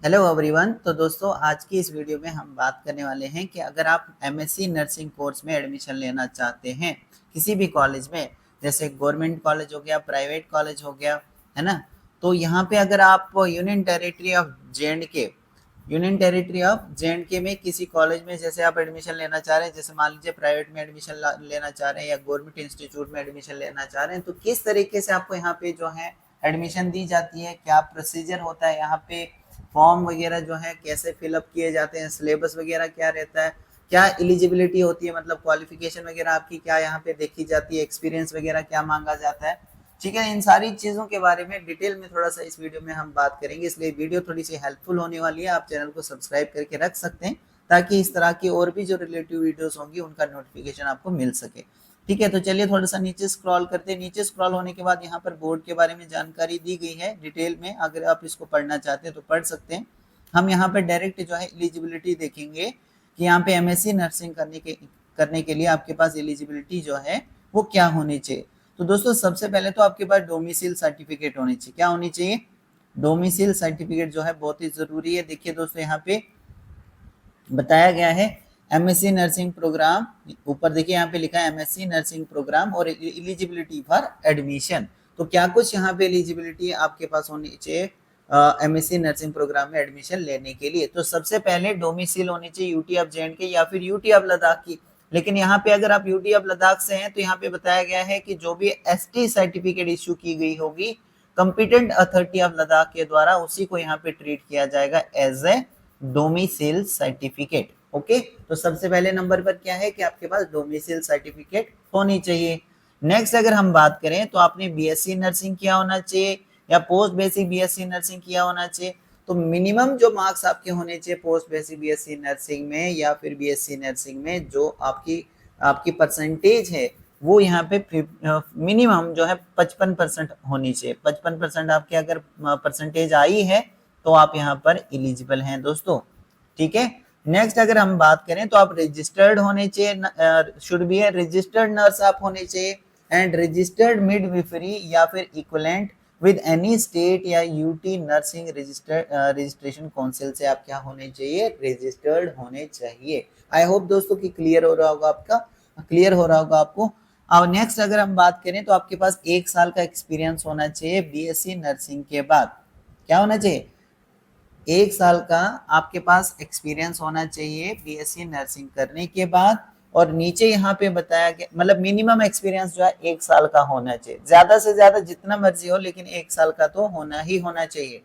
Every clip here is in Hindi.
Hello everyone. तो दोस्तों आज की इस वीडियो में हम बात करने वाले हैं कि अगर आप एमएससी नर्सिंग कोर्स में एडमिशन लेना चाहते हैं किसी भी कॉलेज में, जैसे गवर्नमेंट कॉलेज हो गया, प्राइवेट कॉलेज हो गया, है ना। तो यहाँ पे अगर आप union territory of J and के में किसी कॉलेज में जैसे आप एडमिशन लेना चाह रहे हैं, जैसे मान लीजिए प्राइवेट में एडमिशन लेना चाह रहे हैं या गवर्नमेंट इंस्टीट्यूट में एडमिशन लेना चाह रहे हैं, तो किस तरीके से आपको यहाँ पे जो है एडमिशन दी जाती है, क्या प्रोसीजर होता है, यहाँ पे फॉर्म वगैरह जो है कैसे फिलअप किए जाते हैं, सिलेबस वगैरह क्या रहता है, क्या एलिजिबिलिटी होती है, मतलब क्वालिफिकेशन वगैरह आपकी क्या यहाँ पे देखी जाती है, एक्सपीरियंस वगैरह क्या मांगा जाता है। ठीक है, इन सारी चीज़ों के बारे में डिटेल में थोड़ा सा इस वीडियो में हम बात करेंगे, इसलिए वीडियो थोड़ी सी हेल्पफुल होने वाली है। आप चैनल को सब्सक्राइब करके रख सकते हैं ताकि इस तरह की और भी जो रिलेटिव वीडियोस होंगी उनका नोटिफिकेशन आपको मिल सके। ठीक है, तो चलिए थोड़ा सा नीचे स्क्रॉल करते हैं। नीचे स्क्रॉल होने के बाद यहाँ पर बोर्ड के बारे में जानकारी दी गई है डिटेल में, अगर आप इसको पढ़ना चाहते हैं तो पढ़ सकते हैं। हम यहाँ पर डायरेक्ट जो है एलिजिबिलिटी देखेंगे कि यहाँ पे एमएससी नर्सिंग करने के लिए आपके पास एलिजिबिलिटी जो है वो क्या होनी चाहिए। तो दोस्तों सबसे पहले तो आपके पास डोमिसाइल सर्टिफिकेट होनी चाहिए। क्या होनी चाहिए? डोमिसाइल सर्टिफिकेट जो है बहुत ही जरूरी है। देखिए दोस्तों यहाँ पे बताया गया है एमएससी नर्सिंग प्रोग्राम, ऊपर देखिए यहाँ पे लिखा है एमएससी नर्सिंग प्रोग्राम और एलिजिबिलिटी फॉर एडमिशन। तो क्या कुछ यहाँ पे एलिजिबिलिटी आपके पास होनी चाहिए एमएससी नर्सिंग प्रोग्राम में एडमिशन लेने के लिए। तो सबसे पहले डोमिसाइल होनी चाहिए यूटी ऑफ जे या फिर यूटी ऑफ लद्दाख की। लेकिन यहाँ पे अगर आप यूटी ऑफ लद्दाख से हैं तो यहाँ पे बताया गया है कि जो भी एसटी सर्टिफिकेट इश्यू की गई होगी कंपिटेंट अथॉरिटी ऑफ लद्दाख के द्वारा, उसी को यहाँ पे ट्रीट किया जाएगा as a domicile certificate. Okay, तो सबसे पहले नंबर पर क्या है कि आपके पास डोमिसाइल सर्टिफिकेट होनी चाहिए। नेक्स्ट अगर हम बात करें तो आपने बीएससी नर्सिंग किया होना चाहिए या पोस्ट बेसिक बीएससी नर्सिंग किया होना चाहिए। तो मिनिमम जो मार्क्स आपके होने चाहिए पोस्ट बेसिक बीएससी नर्सिंग में या फिर बीएससी नर्सिंग में, जो आपकी आपकी परसेंटेज है वो यहाँ पे मिनिमम जो है 55% होनी चाहिए। 55% आपके अगर परसेंटेज आई है तो आप यहाँ पर एलिजिबल हैं दोस्तों। ठीक है, नेक्स्ट अगर हम बात करें तो आप रजिस्टर्ड होने चाहिए, शुड बी है रजिस्टर्ड नर्स आप होने चाहिए एंड रजिस्टर्ड मिडवाइफरी या फिर इक्विवेलेंट विद एनी स्टेट या यूटी नर्सिंग रजिस्ट्रेशन काउंसिल से आप क्या होने चाहिए? रजिस्टर्ड होने चाहिए। आई होप दोस्तों कि क्लियर हो रहा होगा आपको। और नेक्स्ट अगर हम बात करें तो आपके पास 1 साल का एक्सपीरियंस होना चाहिए बीएससी नर्सिंग के बाद। क्या होना चाहिए? 1 साल का आपके पास एक्सपीरियंस होना चाहिए बीएससी नर्सिंग करने के बाद। और नीचे यहाँ पे बताया गया मतलब मिनिमम एक्सपीरियंस जो है 1 साल का होना चाहिए, ज्यादा से ज्यादा जितना मर्जी हो लेकिन 1 साल का तो होना ही होना चाहिए।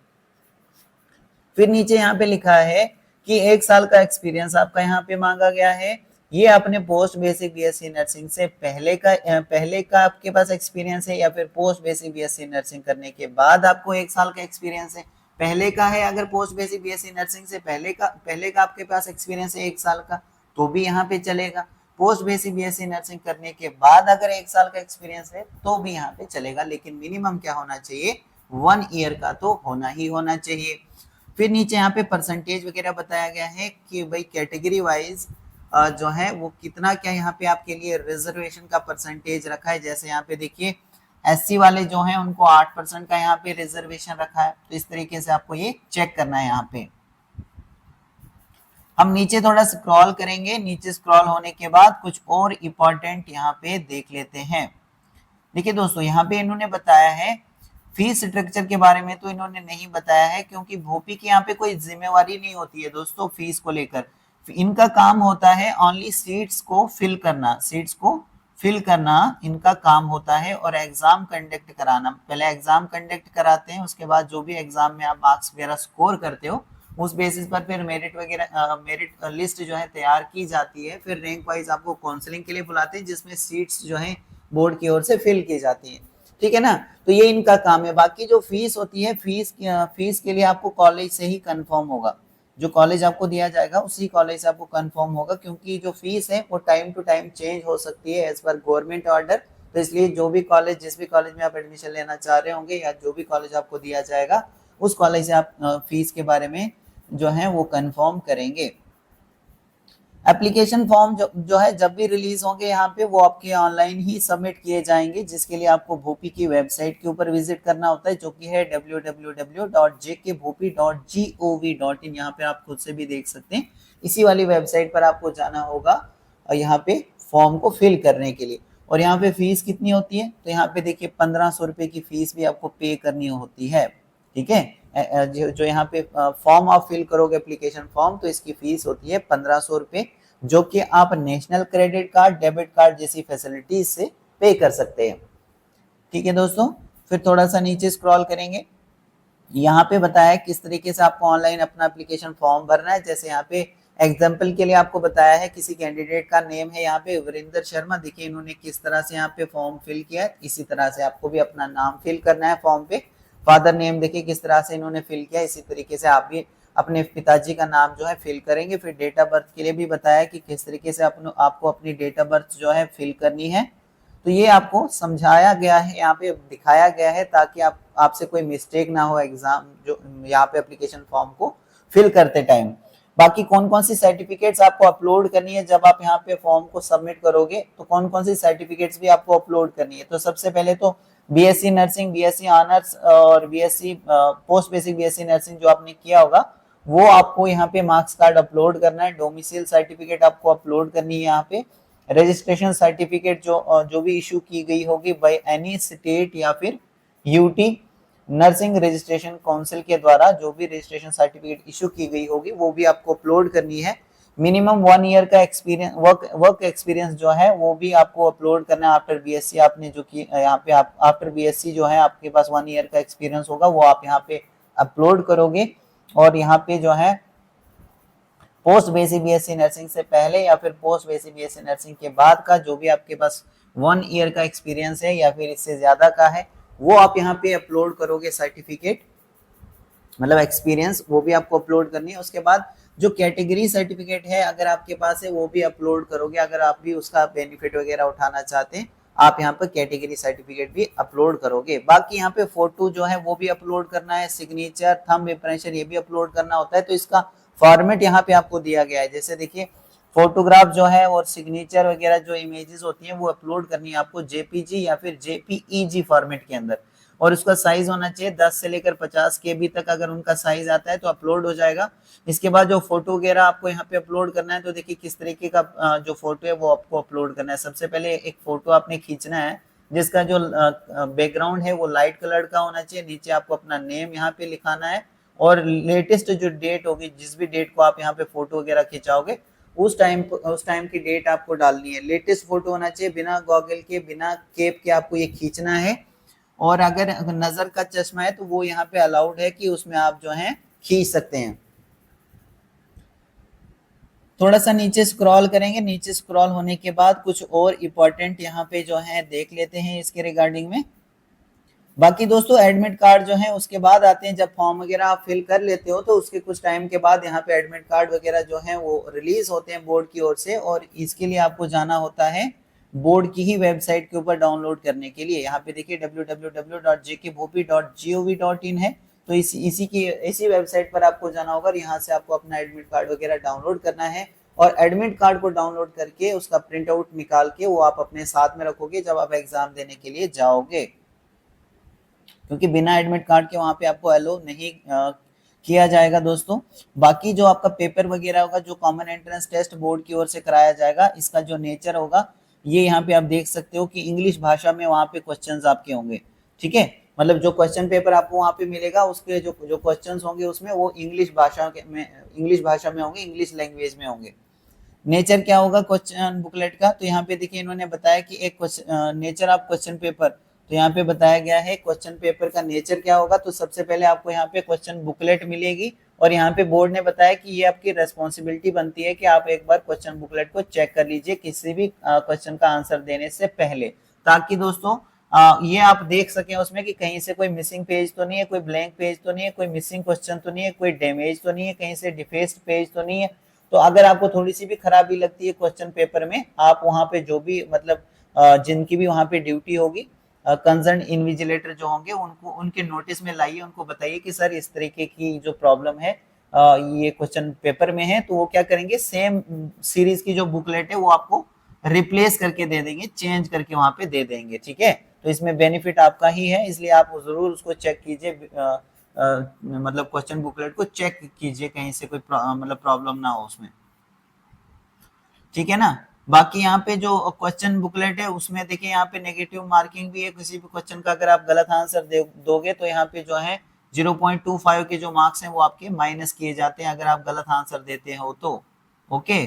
फिर नीचे यहाँ पे लिखा है कि 1 साल का एक्सपीरियंस आपका यहाँ पे मांगा गया है। ये अपने पोस्ट बेसिक बीएससी नर्सिंग से पहले का आपके पास एक्सपीरियंस है या फिर पोस्ट बेसिक बीएससी नर्सिंग करने के बाद आपको 1 साल का एक्सपीरियंस है। पहले का है अगर पोस्ट बेसिक बीएससी नर्सिंग से पहले का आपके पास एक्सपीरियंस है 1 साल का तो भी यहाँ पे चलेगा। पोस्ट बेसिक बीएससी नर्सिंग करने के बाद अगर 1 साल का एक्सपीरियंस है तो भी यहाँ पे चलेगा, लेकिन मिनिमम क्या होना चाहिए? 1 ईयर का तो होना ही होना चाहिए। फिर नीचे यहाँ पे परसेंटेज वगैरह बताया गया है कि भाई कैटेगरी वाइज जो है वो कितना क्या यहाँ पे आपके लिए रिजर्वेशन का परसेंटेज रखा है। जैसे यहाँ पे देखिए एससी वाले जो हैं उनको 8% का यहाँ पे रिजर्वेशन रखा है, तो इस तरीके से आपको ये चेक करना है। यहाँ पे हम नीचे थोड़ा स्क्रॉल करेंगे, नीचे स्क्रॉल होने के बाद कुछ और इम्पोर्टेंट यहाँ पे देख लेते हैं। देखिए दोस्तों यहाँ पे इन्होंने बताया है फीस स्ट्रक्चर के बारे में तो इन्होंने नहीं बताया है, क्योंकि भोपी की यहाँ पे कोई जिम्मेवारी नहीं होती है दोस्तों फीस को लेकर। इनका काम होता है ओनली सीट्स को फिल करना इनका काम होता है, और एग्जाम कंडक्ट कराना। पहले एग्जाम कंडक्ट कराते हैं, उसके बाद जो भी एग्जाम में आप मार्क्स वगैरह स्कोर करते हो उस बेसिस पर फिर मेरिट लिस्ट जो है तैयार की जाती है। फिर रैंक वाइज आपको काउंसलिंग के लिए बुलाते हैं जिसमें सीट्स जो है बोर्ड की ओर से फिल की जाती है। ठीक है ना, तो ये इनका काम है। बाकी जो फीस होती है फीस के लिए आपको कॉलेज से ही कंफर्म होगा, जो कॉलेज आपको दिया जाएगा उसी कॉलेज से आपको कंफर्म होगा, क्योंकि जो फीस है वो टाइम टू टाइम चेंज हो सकती है एज पर गवर्नमेंट ऑर्डर। तो इसलिए जिस भी कॉलेज में आप एडमिशन लेना चाह रहे होंगे या जो भी कॉलेज आपको दिया जाएगा उस कॉलेज से आप फीस के बारे में जो है वो कंफर्म करेंगे। एप्लीकेशन फॉर्म जो है जब भी रिलीज होंगे यहाँ पे वो आपके ऑनलाइन ही सबमिट किए जाएंगे, जिसके लिए आपको भोपी की वेबसाइट के ऊपर विजिट करना होता है, जो कि है www.jkbhopi.gov.in। यहाँ पे आप खुद से भी देख सकते हैं, इसी वाली वेबसाइट पर आपको जाना होगा और यहाँ पे फॉर्म को फिल करने के लिए। और यहाँ पे फीस कितनी होती है, तो यहाँ पे देखिए 1500 रुपए की फीस भी आपको पे करनी होती है। ठीक है, जो यहाँ पे फॉर्म आप फिल करोगे एप्लीकेशन फॉर्म, तो इसकी फीस होती है 1500 रुपए, जो कि आप national credit card, debit card जैसी फैसिलिटीज से पे कर सकते हैं। ठीक है दोस्तों, फिर थोड़ा सा नीचे स्क्रॉल करेंगे, यहाँ पे बताया किस तरीके से आपको ऑनलाइन अपना एप्लीकेशन फॉर्म भरना है। जैसे यहाँ पे एग्जाम्पल के लिए आपको बताया है, किसी कैंडिडेट का नेम है यहाँ पे वीरेंद्र शर्मा, देखिए इन्होंने किस तरह से यहाँ पे फॉर्म फिल किया है, इसी तरह से आपको भी अपना नाम फिल करना है फॉर्म पे। फादर नेम देखिए किस तरह से इन्होंने फिल किया, इसी तरीके से आप भी अपने पिताजी का नाम जो है फिल करेंगे। फिर डेट ऑफ बर्थ के लिए भी बताया कि किस तरीके से आपको अपनी डेट ऑफ बर्थ जो है फिल करनी है। तो ये आपको समझाया गया है, यहाँ पे दिखाया गया है, ताकि आपसे कोई मिस्टेक ना हो एग्जाम जो यहाँ पे एप्लीकेशन फॉर्म को फिल करते टाइम। बाकी कौन कौन सी सर्टिफिकेट्स आपको अपलोड करनी है जब आप यहाँ पे फॉर्म को सबमिट करोगे, तो कौन कौन सी सर्टिफिकेट्स भी आपको अपलोड करनी है। तो सबसे पहले तो बीएससी नर्सिंग, बीएससी ऑनर्स और BSc post basic BSc nursing जो आपने किया होगा, वो आपको यहाँ पे मार्क्स कार्ड अपलोड करना है। डोमिसाइल सर्टिफिकेट आपको अपलोड करनी है यहाँ पे। रजिस्ट्रेशन सर्टिफिकेट जो भी इशू की गई होगी बाय एनी स्टेट या फिर यूटी नर्सिंग रजिस्ट्रेशन काउंसिल के द्वारा, जो भी रजिस्ट्रेशन सर्टिफिकेट इशू की गई होगी वो भी आपको अपलोड करनी है। मिनिमम 1 ईयर का एक्सपीरियंस, वर्क एक्सपीरियंस जो है वो भी आपको अपलोड करना है। आफ्टर बीएससी आपने जो की यहाँ पे आप आफ्टर बीएससी जो है आपके पास 1 ईयर का एक्सपीरियंस होगा, वो आप यहाँ पे अपलोड करोगे। और यहाँ पे जो है पोस्ट बेसिक बीएससी नर्सिंग से पहले या फिर पोस्ट बेसिक बीएससी नर्सिंग के बाद का जो भी आपके पास 1 ईयर का एक्सपीरियंस है या फिर इससे ज्यादा का है, वो आप यहाँ पे अपलोड करोगे सर्टिफिकेट, मतलब एक्सपीरियंस, वो भी आपको अपलोड करनी है। उसके बाद जो कैटेगरी सर्टिफिकेट है अगर आपके पास है वो भी अपलोड करोगे, अगर आप भी उसका बेनिफिट वगैरह उठाना चाहते हैं, आप यहाँ पर कैटेगरी सर्टिफिकेट भी अपलोड करोगे। बाकी यहाँ पे फोटो जो है वो भी अपलोड करना है, सिग्नेचर, थंब इंप्रेशन ये भी अपलोड करना होता है। तो इसका फॉर्मेट यहाँ पे आपको दिया गया है, जैसे देखिए फोटोग्राफ जो है और सिग्नेचर वगैरह जो इमेजेस होती हैं वो अपलोड करनी है आपको जेपीजी या फिर जेपीईजी फॉर्मेट के अंदर, और उसका साइज होना चाहिए 10 से लेकर 50 केबी तक, अगर उनका साइज आता है तो अपलोड हो जाएगा। इसके बाद जो फोटो वगैरह आपको यहाँ पे अपलोड करना है, तो देखिए किस तरीके का जो फोटो है वो आपको अपलोड करना है। सबसे पहले एक फोटो आपने खींचना है जिसका जो बैकग्राउंड है वो लाइट कलर का होना चाहिए, नीचे आपको अपना नेम यहाँ पे लिखाना है, और लेटेस्ट जो डेट होगी, जिस भी डेट को आप यहाँ पे फोटो वगैरह खिंचाओगे उस टाइम की डेट आपको डालनी है। लेटेस्ट फोटो होना चाहिए, बिना गॉगल के, बिना केप के आपको ये खींचना है। और अगर नजर का चश्मा है तो वो यहाँ पे अलाउड है कि उसमें आप जो है खींच सकते हैं। थोड़ा सा नीचे स्क्रॉल करेंगे, नीचे स्क्रॉल होने के बाद कुछ और इम्पोर्टेंट यहाँ पे जो है देख लेते हैं इसके रिगार्डिंग में। बाकी दोस्तों एडमिट कार्ड जो है उसके बाद आते हैं, जब फॉर्म वगैरह आप फिल कर लेते हो तो उसके कुछ टाइम के बाद यहाँ पे एडमिट कार्ड वगैरह जो है वो रिलीज होते हैं बोर्ड की ओर से, और इसके लिए आपको जाना होता है बोर्ड की ही वेबसाइट के ऊपर डाउनलोड करने के लिए। यहाँ पे देखिए www.jkbhopi.gov.in है, तो इसी वेबसाइट पर आपको जाना होगा और यहाँ से आपको अपना एडमिट कार्ड वगैरह डाउनलोड करना है। और एडमिट कार्ड को डाउनलोड करके उसका प्रिंट आउट निकाल के वो आप अपने साथ में रखोगे जब आप एग्जाम देने के लिए जाओगे, क्योंकि बिना एडमिट कार्ड के वहां पे आपको अलो नहीं किया जाएगा दोस्तों। बाकी जो आपका पेपर वगैरह होगा, जो कॉमन एंट्रेंस टेस्ट बोर्ड की ओर से कराया जाएगा, इसका जो नेचर होगा ये यहाँ पे आप देख सकते हो कि इंग्लिश भाषा में वहां पे क्वेश्चंस आपके होंगे। ठीक है, मतलब जो क्वेश्चन पेपर आपको वहां पे मिलेगा उसके जो क्वेश्चंस होंगे उसमें वो इंग्लिश भाषा में होंगे, इंग्लिश लैंग्वेज में होंगे। नेचर क्या होगा क्वेश्चन बुकलेट का, तो यहाँ पे देखिए इन्होंने बताया कि एक नेचर ऑफ क्वेश्चन पेपर, तो यहाँ पे बताया गया है क्वेश्चन पेपर का नेचर क्या होगा। तो सबसे पहले आपको यहाँ पे क्वेश्चन बुकलेट मिलेगी, और यहाँ पे बोर्ड ने बताया कि ये आपकी रेस्पॉन्सिबिलिटी बनती है कि आप एक बार क्वेश्चन बुकलेट को चेक कर लीजिए किसी भी क्वेश्चन का आंसर देने से पहले, ताकि दोस्तों ये आप देख सकें उसमें कि कहीं से कोई मिसिंग पेज तो नहीं है, कोई ब्लैंक पेज तो नहीं है, कोई मिसिंग क्वेश्चन तो नहीं है, कोई डैमेज तो नहीं है, कहीं से डिफेक्ट पेज तो नहीं है। तो अगर आपको थोड़ी सी भी खराबी लगती है क्वेश्चन पेपर में, आप वहां पे जो भी मतलब जिनकी भी वहां पे ड्यूटी होगी, कंसर्न इन्विजिलेटर जो होंगे उनको उनके नोटिस में लाइए, उनको बताइए कि सर इस तरीके की जो प्रॉब्लम है ये क्वेश्चन पेपर में है, तो वो क्या करेंगे, सेम सीरीज की जो बुकलेट है वो आपको रिप्लेस करके दे देंगे, चेंज करके वहां पे दे देंगे, ठीक है। तो इसमें बेनिफिट आपका ही है, इसलिए आप जरूर उसको चेक कीजिए, मतलब क्वेश्चन बुकलेट को चेक कीजिए, कहीं से कोई मतलब प्रॉब्लम ना हो उसमें, ठीक है ना। बाकी यहाँ पे जो क्वेश्चन बुकलेट है उसमें देखिए यहाँ पे नेगेटिव मार्किंग भी है, किसी भी क्वेश्चन का अगर आप गलत आंसर दोगे तो यहाँ पे जो है 0.25 के जो मार्क्स हैं वो आपके माइनस किए जाते हैं अगर आप गलत आंसर देते हो तो, ओके।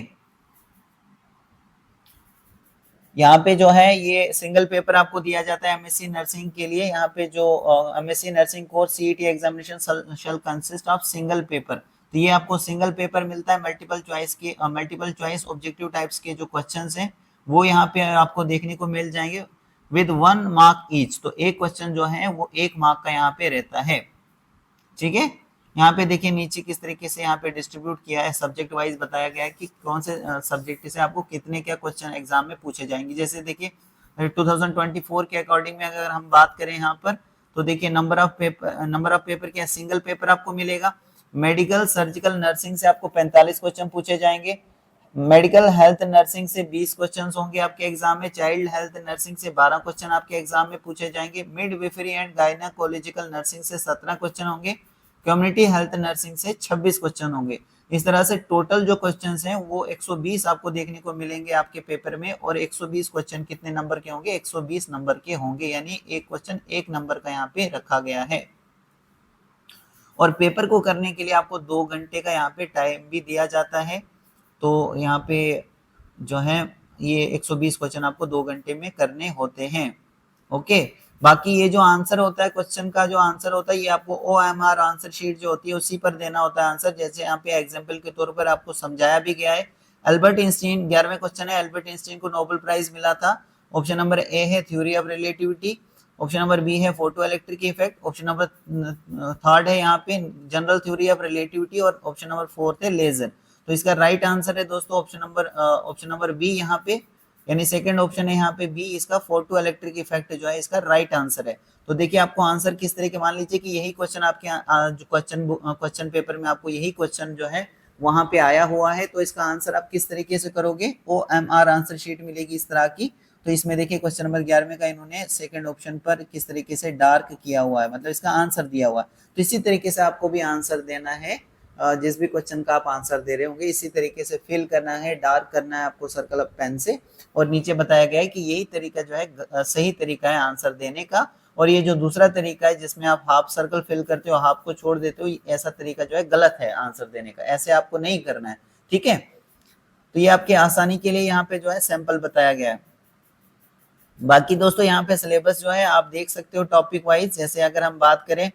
यहाँ पे जो है ये सिंगल पेपर आपको दिया जाता है एमएससी नर्सिंग के लिए। यहाँ पे जो MSc nursing course CET examination shell consist of single paper, तो ये आपको सिंगल पेपर मिलता है, मल्टीपल चॉइस ऑब्जेक्टिव टाइप्स के जो क्वेश्चंस हैं वो यहाँ पे आपको देखने को मिल जाएंगे विद 1 मार्क ईच। तो एक क्वेश्चन जो है वो 1 मार्क का यहाँ पे रहता है, ठीक है। यहाँ पे देखिए नीचे किस तरीके से यहाँ पे डिस्ट्रीब्यूट किया है, सब्जेक्ट वाइज बताया गया है कि कौन से सब्जेक्ट से आपको कितने क्या क्वेश्चन एग्जाम में पूछे जाएंगे। जैसे देखिए 2024 के अकॉर्डिंग में अगर हम बात करें यहाँ पर, तो देखिए नंबर ऑफ पेपर क्या, सिंगल पेपर आपको मिलेगा। मेडिकल सर्जिकल नर्सिंग से आपको 45 क्वेश्चन पूछे जाएंगे, मेडिकल हेल्थ नर्सिंग से 20 क्वेश्चन होंगे आपके एग्जाम में, चाइल्ड हेल्थ नर्सिंग से 12 क्वेश्चन आपके एग्जाम में पूछे जाएंगे, मिडवाइफरी एंड गायनेकोलॉजिकल नर्सिंग से 17 क्वेश्चन होंगे, कम्युनिटी हेल्थ नर्सिंग से 26 क्वेश्चन होंगे। इस तरह से टोटल जो क्वेश्चंस हैं वो 120 आपको देखने को मिलेंगे आपके पेपर में, और 120 क्वेश्चन कितने नंबर के होंगे, 120 नंबर के होंगे, यानी एक क्वेश्चन 1 नंबर का यहाँ पे रखा गया है। और पेपर को करने के लिए आपको 2 घंटे का यहाँ पे टाइम भी दिया जाता है। तो यहाँ पे जो है ये 120 क्वेश्चन आपको 2 घंटे में करने होते हैं, ओके। बाकी ये जो आंसर होता है, क्वेश्चन का जो आंसर होता है, ये आपको OMR आंसर शीट जो होती है उसी पर देना होता है आंसर। जैसे यहाँ पे एग्जाम्पल के तौर पर आपको समझाया भी गया है। अल्बर्ट आइंस्टीन, 11वें क्वेश्चन है, अल्बर्ट आइंस्टीन को नोबेल प्राइज मिला था। ऑप्शन नंबर ए है theory of relativity, option number B है photoelectric effect, option number third है यहाँ पे जनरल थ्योरी ऑफ रिलेटिविटी, और ऑप्शन नंबर फोर्थ है लेजर। तो इसका राइट आंसर है दोस्तों ऑप्शन नंबर बी यहाँ पे, यानी सेकंड ऑप्शन है यहाँ पे बी, इसका फोटो इलेक्ट्रिक इफेक्ट जो है इसका राइट आंसर है। तो देखिए आपको आंसर किस तरह के, मान लीजिए कि यही क्वेश्चन आपके जो क्वेश्चन पेपर में आपको यही क्वेश्चन जो है वहां पे आया हुआ है, तो इसका आंसर आप किस तरीके से करोगे, OMR आंसर शीट मिलेगी इस तरह की। तो इसमें देखिए क्वेश्चन नंबर 11 का इन्होंने सेकंड ऑप्शन पर किस तरीके से डार्क किया हुआ है, मतलब इसका आंसर दिया हुआ है। तो इसी तरीके से आपको भी आंसर देना है, जिस भी क्वेश्चन का आप आंसर दे रहे होंगे इसी तरीके से फिल करना है, डार्क करना है आपको सर्कल ऑफ पेन से। और नीचे बताया गया है कि यही तरीका जो है सही तरीका है आंसर देने का, और ये जो दूसरा तरीका है जिसमें आप हाफ सर्कल फिल करते हो, हाफ को छोड़ देते हो, ऐसा तरीका जो है गलत है आंसर देने का, ऐसे आपको नहीं करना है, ठीक है। तो ये आपकी आसानी के लिए यहाँ पे जो है सैंपल बताया गया है। बाकी दोस्तों यहाँ पे सिलेबस जो है आप देख सकते हो टॉपिक वाइज। जैसे अगर हम बात करें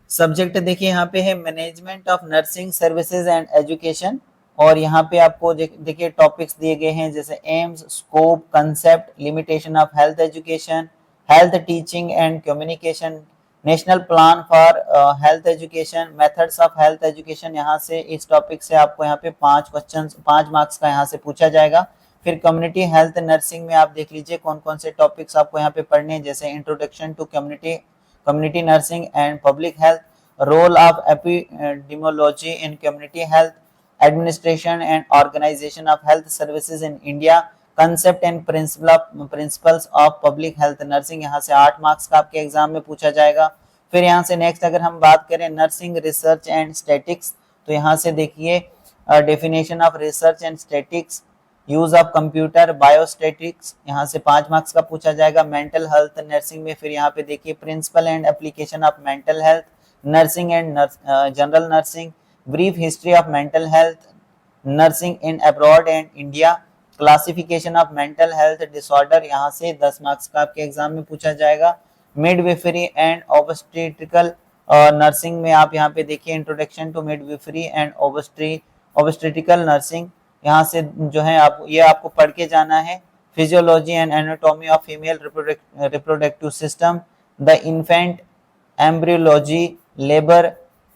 सब्जेक्ट, देखिए यहाँ पे है management of nursing services and education, और यहाँ पे आपको देखिए टॉपिक्स दिए गए हैं जैसे AIIMS, scope, concept, limitation of health education, health teaching and communication, national plan for health education, methods of health education. यहाँ से इस टॉपिक से आपको यहाँ पे 5 क्वेश्चन 5 मार्क्स का यहाँ से पूछा जाएगा। फिर कम्युनिटी हेल्थ नर्सिंग में आप देख लीजिए कौन कौन से टॉपिक्स आपको यहाँ पे पढ़ने हैं, जैसे introduction to community nursing and public health, role of epidemiology in community health, administration and organization of health services in India, concept and principles of public health nursing। यहाँ से 8 मार्क्स का आपके एग्जाम में पूछा जाएगा। फिर यहाँ से नेक्स्ट अगर हम बात करें नर्सिंग रिसर्च एंड स्टैटिक्स, तो यहाँ से देखिए definition of research and statics, use of computer, biostatics, यहाँ से 5 मार्क्स का पूछा जाएगा। मेंटल हेल्थ नर्सिंग में फिर यहाँ पे देखिए principle and application of mental health nursing and general nursing, brief history of mental health nursing in abroad and India, classification of mental health disorder, यहाँ से 10 मार्क्स का आपके एग्जाम में पूछा जाएगा। मिडवाइफरी एंड ऑब्स्टेट्रिकल नर्सिंग में आप यहाँ पे देखिए introduction to midwifery and obstetrical nursing, यहाँ से जो है आप ये आपको पढ़ के जाना है। Physiology and anatomy of female reproductive system, the infant embryology, labour,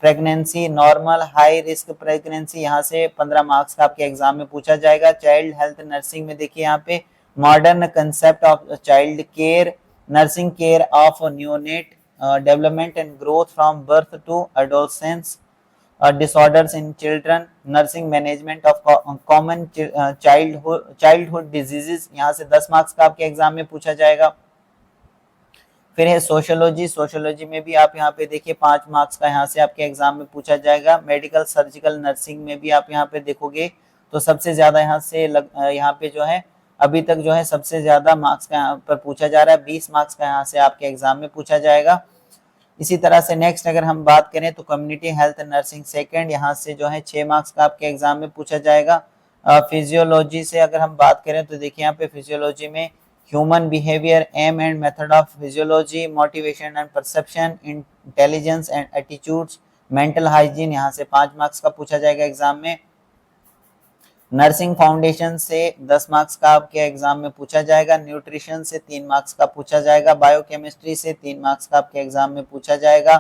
pregnancy, normal, high risk pregnancy, यहाँ से 15 मार्क्स का आपके एग्जाम में पूछा जाएगा। चाइल्ड हेल्थ नर्सिंग में देखिए यहाँ पे modern concept of child care, nursing care of neonate development and growth from birth to adolescence, disorders in children, nursing management of common childhood diseases, यहाँ से 10 मार्क्स का आपके एग्जाम में पूछा जाएगा। फिर है सोशियोलॉजी, सोशियोलॉजी में भी आप यहाँ पे देखिए 5 मार्क्स का यहाँ से आपके एग्जाम में पूछा जाएगा। मेडिकल, सर्जिकल, नर्सिंग में भी आप यहाँ पे देखोगे तो सबसे ज्यादा यहाँ से यहाँ पे जो है अभी तक जो है सबसे ज्यादा मार्क्स का यहाँ पर पूछा जा रहा है, 20 मार्क्स का यहाँ से आपके एग्जाम में पूछा जाएगा। इसी तरह से नेक्स्ट अगर हम बात करें तो कम्युनिटी हेल्थ नर्सिंग सेकेंड, यहाँ से जो है 6 मार्क्स का आपके एग्जाम में पूछा जाएगा। फिजियोलॉजी से अगर हम बात करें तो देखिए यहाँ पे फिजियोलॉजी में human behaviour, aim and method of physiology, motivation and perception, intelligence and attitudes, mental hygiene, यहाँ से 5 मार्क्स का पूछा जाएगा एग्जाम में। नर्सिंग फाउंडेशन से 10 मार्क्स का आपके एग्जाम में पूछा जाएगा। न्यूट्रिशन से 3 मार्क्स का पूछा जाएगा। बायोकेमिस्ट्री से 3 मार्क्स का आपके एग्जाम में पूछा जाएगा।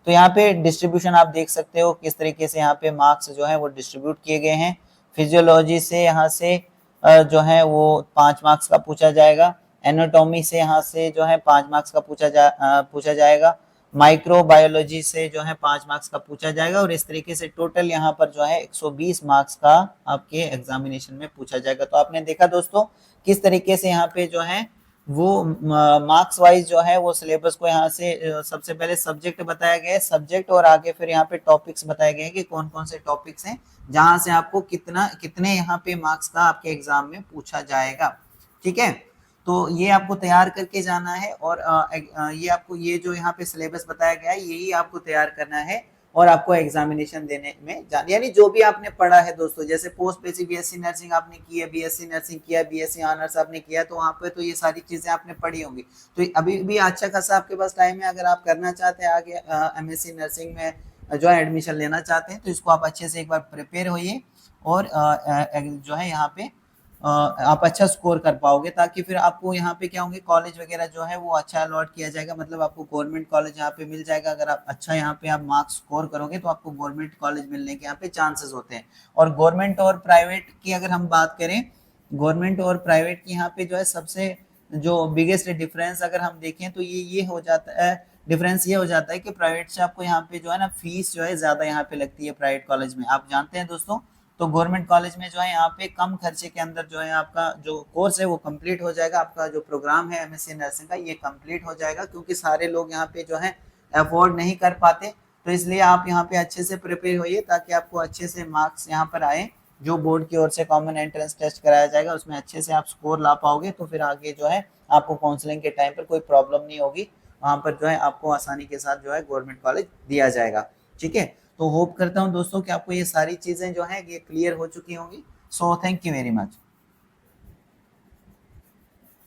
तो यहाँ पे डिस्ट्रीब्यूशन आप देख सकते हो किस तरीके से यहाँ पे मार्क्स जो है वो डिस्ट्रीब्यूट किए गए हैं। फिजियोलॉजी से यहाँ से जो है वो 5 मार्क्स का पूछा जाएगा। एनाटॉमी से यहाँ से जो है 5 मार्क्स का पूछा जाएगा। माइक्रोबायोलॉजी से जो है 5 मार्क्स का पूछा जाएगा और इस तरीके से टोटल यहाँ पर जो है 120 मार्क्स का आपके एग्जामिनेशन में पूछा जाएगा। तो आपने देखा दोस्तों किस तरीके से यहाँ पे जो है वो मार्क्स वाइज जो है वो सिलेबस को यहाँ से सबसे पहले सब्जेक्ट बताया गया है, सब्जेक्ट, और आगे फिर यहाँ पे टॉपिक्स बताए गए हैं कि कौन कौन से टॉपिक्स हैं जहां से आपको कितने यहाँ पे मार्क्स का आपके एग्जाम में पूछा जाएगा। ठीक है, तो ये आपको तैयार करके जाना है और ये आपको ये जो यहाँ पे सिलेबस बताया गया है यही आपको तैयार करना है और आपको एग्जामिनेशन देने में यानी जो भी आपने पढ़ा है दोस्तों, जैसे पोस्ट बेसिक बीएससी नर्सिंग आपने की है, बीएससी नर्सिंग किया, बीएससी ऑनर्स आपने किया, तो वहाँ पे तो ये सारी चीजें आपने पढ़ी होंगी। तो अभी भी अच्छा खासा आपके पास टाइम है, अगर आप करना चाहते हैं आगे एमएससी नर्सिंग में जो है एडमिशन लेना चाहते हैं तो इसको आप अच्छे से एक बार प्रिपेयर होइए और जो है यहाँ पे आप अच्छा स्कोर कर पाओगे, ताकि फिर आपको यहाँ पे क्या होंगे कॉलेज वगैरह जो है वो अच्छा अलॉट किया जाएगा, मतलब आपको गवर्नमेंट कॉलेज यहाँ पे मिल जाएगा। अगर आप अच्छा यहाँ पे आप मार्क्स स्कोर करोगे तो आपको गवर्नमेंट कॉलेज मिलने के यहाँ पे चांसेस होते हैं। और गवर्नमेंट और प्राइवेट की अगर हम बात करें, गवर्नमेंट और प्राइवेट की यहाँ पे जो है सबसे जो बिगेस्ट डिफरेंस अगर हम देखें तो ये हो जाता है, डिफरेंस ये हो जाता है कि प्राइवेट से आपको यहाँ पे जो है ना फीस जो है ज्यादा यहाँ पे लगती है प्राइवेट कॉलेज में, आप जानते हैं दोस्तों। तो गवर्नमेंट कॉलेज में जो है यहाँ पे कम खर्चे के अंदर जो है आपका जो कोर्स है वो कंप्लीट हो जाएगा, आपका जो प्रोग्राम है एमएससी नर्सिंग का ये कंप्लीट हो जाएगा, क्योंकि सारे लोग यहाँ पे जो है अफोर्ड नहीं कर पाते। तो इसलिए आप यहाँ पे अच्छे से प्रिपेयर होइए ताकि आपको अच्छे से मार्क्स यहाँ पर आए। जो बोर्ड की ओर से कॉमन एंट्रेंस टेस्ट कराया जाएगा उसमें अच्छे से आप स्कोर ला पाओगे, तो फिर आगे जो है आपको काउंसलिंग के टाइम पर कोई प्रॉब्लम नहीं होगी, वहाँ पर जो है आपको आसानी के साथ जो है गवर्नमेंट कॉलेज दिया जाएगा। ठीक है, तो होप करता हूँ दोस्तों कि आपको ये सारी चीजें जो है ये क्लियर हो चुकी होंगी। So thank you very much.